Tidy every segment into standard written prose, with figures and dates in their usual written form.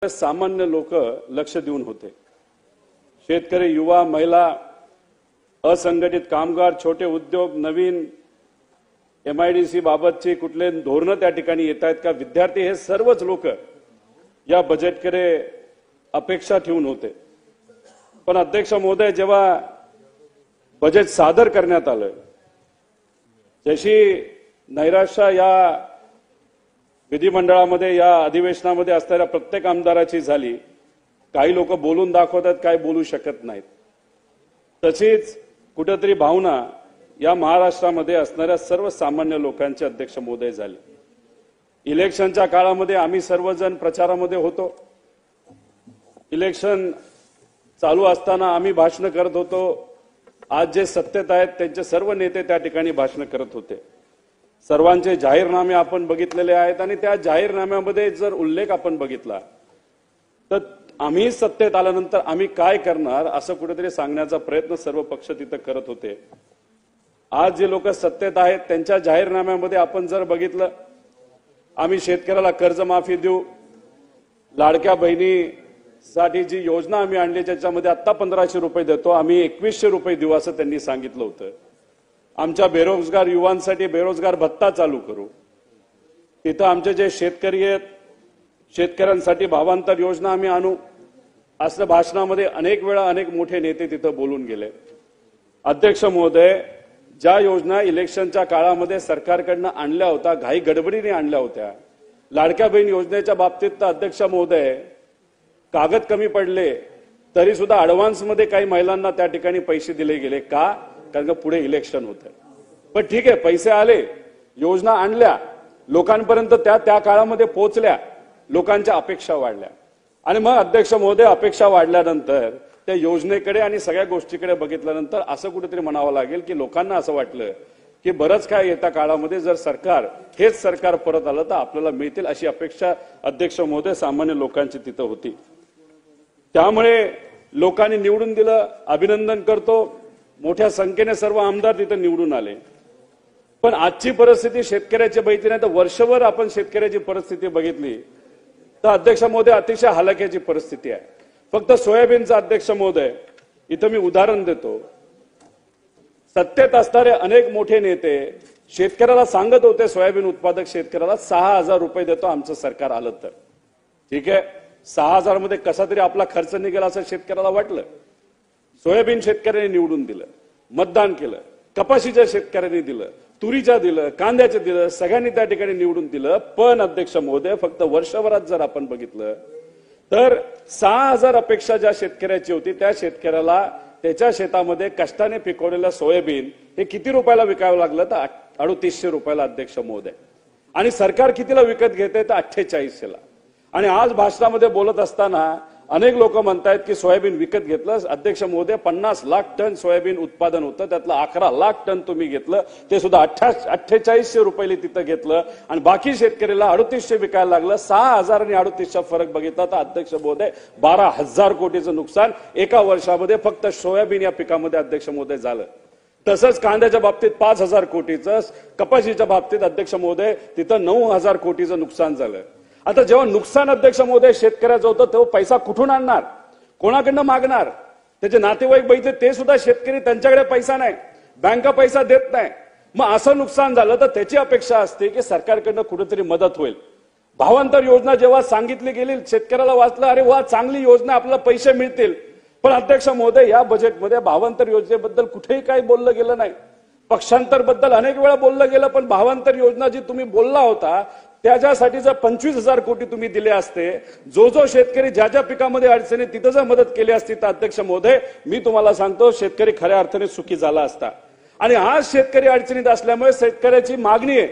सामान्य लोक लक्ष देऊन होते। शेतकरी, युवा, महिला, असंघटित कामगार, छोटे उद्योग, नवीन MIDC बाबतची कुठले धोरण त्या ठिकाणी येत आहेत का, विद्यार्थी, हे सर्वच लोक या बजेटकडे अपेक्षा ठेवून होते। पण अध्यक्ष महोदय, जेव्हा बजेट सादर करण्यात आलं, जशी नैराश्य या विधिमंडळामध्ये, या अधिवेशनामध्ये असणाऱ्या प्रत्येक आमदाराची झाली, काही लोक बोलून दाखवतात, काय बोलू शकत नाहीत, तशीच कुठेतरी भावना या महाराष्ट्रामध्ये असणाऱ्या सर्वसामान्य लोकांचे अध्यक्ष महोदय झाले। इलेक्शनच्या काळामध्ये आम्ही सर्वजण प्रचारामध्ये होतो। इलेक्शन चालू असताना आम्ही भाषण करत होतो। आज जे सत्तेत आहेत त्यांचे सर्व नेते त्या ठिकाणी भाषण करत होते। सर्वांचे जाहीरनामे आपण बघितलेले आहेत आणि त्या जाहीरनाम्यामध्ये जर उल्लेख आपण बघितला तर आम्ही सत्तेत आल्यानंतर आम्ही काय करणार असं कुठेतरी सांगण्याचा प्रयत्न सर्व पक्ष तिथे करत होते। आज जे लोक सत्तेत आहेत त्यांच्या जाहीरनाम्यामध्ये आपण जर बघितलं, आम्ही शेतकऱ्याला कर्जमाफी देऊ, लाडक्या बहिणीसाठी जी योजना आम्ही आणली त्याच्यामध्ये आता 1500 रुपये देतो, आम्ही 2100 रुपये देऊ असं त्यांनी सांगितलं होतं। आमच्या बेरोजगार युवांसाठी बेरोजगार भत्ता चालू करू, तिथं आमचे जे शेतकरी आहेत शेतकऱ्यांसाठी भावांतर योजना आम्ही आणू, असं भाषणामध्ये अनेक वेळा अनेक मोठे नेते तिथं बोलून गेले। अध्यक्ष महोदय, ज्या योजना इलेक्शनच्या काळामध्ये सरकारकडनं आणल्या होत्या, घाई गडबडीने आणल्या होत्या, लाडक्या बहीण योजनेच्या बाबतीत तर अध्यक्ष महोदय कागद कमी पडले तरी सुद्धा ऍडव्हान्समध्ये काही महिलांना त्या ठिकाणी पैसे दिले गेले का? कारण पुढे इलेक्शन होतं। पण ठीक आहे, पैसे आले, योजना आणल्या, लोकांपर्यंत त्या काळामध्ये पोहोचल्या, लोकांच्या अपेक्षा वाढल्या आणि मग अध्यक्ष महोदय, अपेक्षा वाढल्यानंतर त्या योजनेकडे आणि सगळ्या गोष्टीकडे बघितल्यानंतर असं कुठेतरी म्हणावं लागेल की लोकांना असं वाटलं की बरंच काय येत्या काळामध्ये जर हेच सरकार परत आलं तर आपल्याला मिळतील, अशी अपेक्षा अध्यक्ष महोदय सामान्य लोकांची तिथं होती। त्यामुळे लोकांनी निवडून दिलं, अभिनंदन करतो। मोठ्या संख्येने सर्व आमदार तिथे निवडून आले। पण आजची परिस्थिती शेतकऱ्याची बघितली नाही तर वर्षभर आपण शेतकऱ्याची परिस्थिती बघितली तर अध्यक्ष महोदय अतिशय हलाखीची परिस्थिती आहे। फक्त सोयाबीनचं अध्यक्ष महोदय, इथं मी उदाहरण देतो, सत्तेत असणारे अनेक मोठे नेते शेतकऱ्याला सांगत होते, सोयाबीन उत्पादक शेतकऱ्याला 6000 रुपये देतो आमचं सरकार आलं तर। ठीक आहे, 6000 मध्ये कसा तरी आपला खर्च निघेल असं शेतकऱ्याला वाटलं। सोयाबीन शेतकऱ्यांनी निवडून दिलं, मतदान केलं, कपाशीच्या शेतकऱ्यांनी दिलं, तुरीच्या दिलं, कांद्याचं दिलं, सगळ्यांनी त्या ठिकाणी निवडून दिलं। पण अध्यक्ष महोदय, फक्त वर्षभरात जर आपण बघितलं तर 6000 अपेक्षा ज्या शेतकऱ्याची होती त्या शेतकऱ्याला त्याच्या शेतामध्ये कष्टाने पिकवलेलं सोयाबीन हे किती रुपयाला विकावं लागलं तर 3800 रुपयाला अध्यक्ष महोदय, आणि सरकार कितीला विकत घेते तर 4800ला। आणि आज भाषणामध्ये बोलत असताना अनेक लोक म्हणतायत की सोयाबीन विकत घेतलं। अध्यक्ष महोदय, 50 लाख टन सोयाबीन उत्पादन होतं, त्यातलं 11 लाख टन तुम्ही घेतलं, ते सुद्धा 4800 रुपये तिथं घेतलं आणि बाकी शेतकऱ्याला 3800 विकायला लागलं। 6000 आणि 3800 फरक बघितला तर अध्यक्ष महोदय 12000 कोटीचं नुकसान एका वर्षामध्ये फक्त सोयाबीन या पिकामध्ये अध्यक्ष महोदय झालं। तसंच कांद्याच्या बाबतीत 5000 कोटीचं, कपाशीच्या बाबतीत अध्यक्ष महोदय तिथं 9000 कोटीचं नुकसान झालं। आता जेव्हा नुकसान अध्यक्ष महोदय शेतकऱ्याचं होतं तेव्हा पैसा कुठून आणणार, कोणाकडनं मागणार? त्याचे नातेवाईक बघितले ते सुद्धा शेतकरी, त्यांच्याकडे पैसा नाही, बँका पैसा देत नाही। मग असं नुकसान झालं तर त्याची अपेक्षा असते की सरकारकडनं कुठेतरी मदत होईल। भावांतर योजना जेव्हा सांगितली गेली, शेतकऱ्याला वाचलं, अरे वा चांगली योजना, आपल्याला पैसे मिळतील। पण अध्यक्ष महोदय, या बजेटमध्ये भावांतर योजनेबद्दल कुठेही काही बोललं गेलं नाही। पक्षांतर बद्दल अनेक वेळा बोललं गेलं, पण भावांतर योजना जी तुम्ही बोलला होता त्याच्यासाठी जर 25,000 कोटी तुम्ही दिले असते, जो शेतकरी ज्या पिकामध्ये अडचणी तिथं जर मदत केली असती तर अध्यक्ष महोदय मी तुम्हाला सांगतो शेतकरी खऱ्या अर्थाने सुखी झाला असता। आणि आज शेतकरी अडचणीत असल्यामुळे शेतकऱ्याची मागणी आहे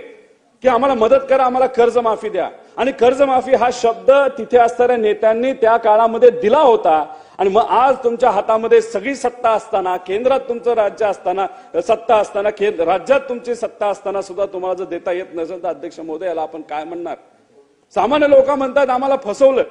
की आम्हाला मदत करा, आम्हाला कर्जमाफी द्या। आणि कर्जमाफी हा शब्द तिथे असणाऱ्या नेत्यांनी त्या काळामध्ये दिला होता। आणि मग आज तुमच्या हातामध्ये सगळी सत्ता असताना, केंद्रात तुमचं राज्य असताना, सत्ता असताना, राज्यात तुमची सत्ता असताना सुद्धा तुम्हाला जर देता येत नसेल तर अध्यक्ष महोदय याला आपण काय म्हणणार? सामान्य लोक म्हणतात आम्हाला फसवलं।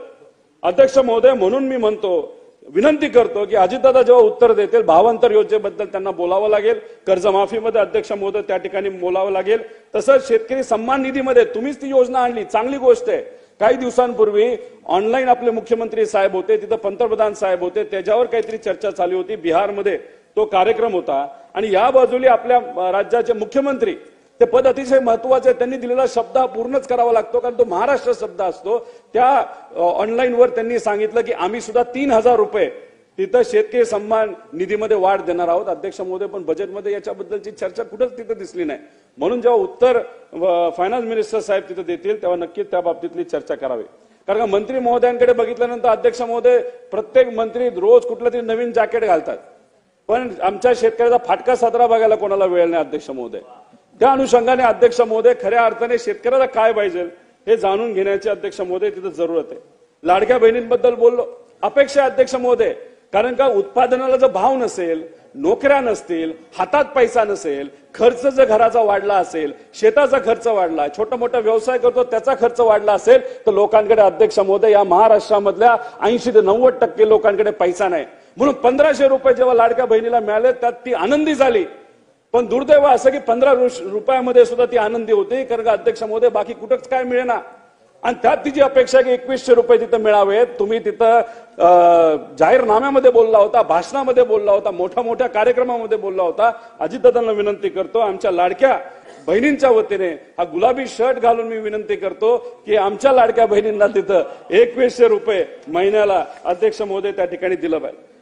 अध्यक्ष महोदय, म्हणून मी म्हणतो, विनंती करतो की अजितदादा जेव्हा उत्तर देतील भावांतर योजनेबद्दल त्यांना बोलावं लागेल, कर्जमाफीमध्ये अध्यक्ष महोदय त्या ठिकाणी बोलावं लागेल। तसंच शेतकरी सन्मान निधीमध्ये तुम्हीच ती योजना आणली, चांगली गोष्ट आहे। काही दिवसांपूर्वी ऑनलाईन आपले मुख्यमंत्री साहेब होते, तिथं पंतप्रधान साहेब होते, त्याच्यावर काहीतरी चर्चा चालू होती. बिहारमध्ये तो कार्यक्रम होता आणि या बाजूला आपल्या राज्याचे मुख्यमंत्री, ते पद अतिशय महत्वाचे आहे, त्यांनी दिलेला शब्द हा पूर्णच करावा लागतो कारण तो महाराष्ट्र शब्द असतो. त्या ऑनलाईनवर त्यांनी सांगितलं की आम्ही सुद्धा 3000 रुपये तिथं शेतकरी सन्मान निधीमध्ये वाढ देणार आहोत. अध्यक्ष महोदय, पण बजेटमध्ये याच्याबद्दलची चर्चा कुठंच तिथं दिसली नाही. म्हणून जेव्हा उत्तर फायनान्स मिनिस्टर साहेब तिथं देतील तेव्हा नक्कीच त्या बाबतीतली चर्चा करावी. कारण का मंत्री महोदयांकडे बघितल्यानंतर अध्यक्ष महोदय, प्रत्येक मंत्री रोज कुठलं तरी नवीन जॅकेट घालतात, पण आमच्या शेतकऱ्याचा फाटका साजरा बघायला कोणाला वेळ नाही अध्यक्ष महोदय. त्या अनुषंगाने अध्यक्ष महोदय, खऱ्या अर्थाने शेतकऱ्याला काय पाहिजे हे जाणून घेण्याची अध्यक्ष महोदय तिथं जरूरत आहे. लाडक्या बहिणींबद्दल बोललो, अपेक्षा अध्यक्ष महोदय, कारण का उत्पादनाला जर भाव नसेल, नोकऱ्या नसतील, हातात पैसा नसेल, खर्च जर घराचा वाढला असेल, शेताचा खर्च वाढला, छोटा मोठा व्यवसाय करतो त्याचा खर्च वाढला असेल, तर लोकांकडे अध्यक्ष महोदय या महाराष्ट्रामधल्या 80 ते 90% लोकांकडे पैसा नाही. म्हणून 1500 रुपये जेव्हा लाडक्या बहिणीला मिळाले त्यात ती आनंदी झाली. पण दुर्दैव असं की 15 रुपयामध्ये सुद्धा ती आनंदी होती, कारण का अध्यक्ष महोदय बाकी कुठंच काय मिळेना. आणि त्यात तिची अपेक्षा की 2100 रुपये तिथं मिळावेत. तुम्ही तिथं जाहीरनाम्यामध्ये बोलला होता, भाषणामध्ये बोलला होता, मोठ्या मोठ्या कार्यक्रमामध्ये बोलला होता. अजितदादांना विनंती करतो, आमच्या लाडक्या बहिणींच्या वतीने हा गुलाबी शर्ट घालून मी विनंती करतो की आमच्या लाडक्या बहिणींना तिथं 2100 रुपये महिन्याला अध्यक्ष महोदय त्या ठिकाणी दिलं पाहिजे.